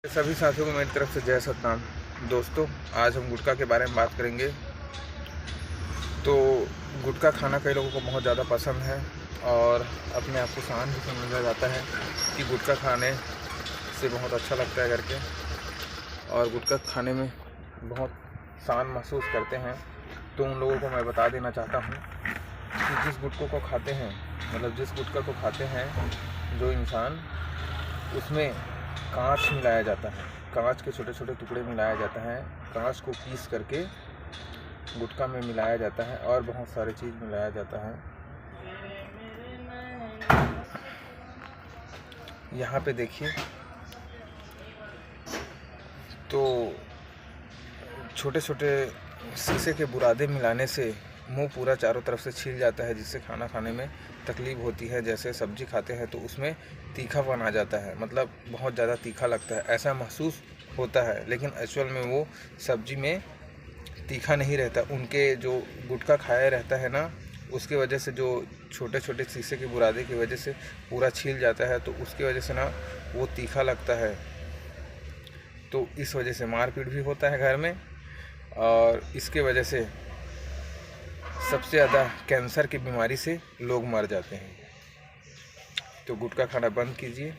सभी साथियों को मेरी तरफ से जय सतनाम। दोस्तों, आज हम गुटखा के बारे में बात करेंगे। तो गुटखा खाना कई लोगों को बहुत ज़्यादा पसंद है और अपने आप को शान भी समझा जाता है कि गुटखा खाने से बहुत अच्छा लगता है करके, और गुटखा खाने में बहुत शान महसूस करते हैं। तो उन लोगों को मैं बता देना चाहता हूँ कि जिस गुटखा को खाते हैं, मतलब जिस गुटखा को खाते हैं जो इंसान, उसमें कांच मिलाया जाता है, कांच के छोटे छोटे टुकड़े मिलाया जाता है, कांच को पीस करके गुटखा में मिलाया जाता है और बहुत सारी चीज़ मिलाया जाता है। यहाँ पे देखिए, तो छोटे छोटे शीशे के बुरादे मिलाने से मुंह पूरा चारों तरफ से छील जाता है, जिससे खाना खाने में तकलीफ होती है। जैसे सब्जी खाते हैं तो उसमें तीखापन आ जाता है, मतलब बहुत ज़्यादा तीखा लगता है, ऐसा महसूस होता है। लेकिन एक्चुअल में वो सब्जी में तीखा नहीं रहता। उनके जो गुटखा खाया रहता है ना, उसकी वजह से जो छोटे छोटे शीशे के बुरादे की वजह से पूरा छील जाता है, तो उसकी वजह से ना वो तीखा लगता है। तो इस वजह से मारपीट भी होता है घर में, और इसके वजह से सबसे ज़्यादा कैंसर की बीमारी से लोग मर जाते हैं। तो गुटखा खाना बंद कीजिए।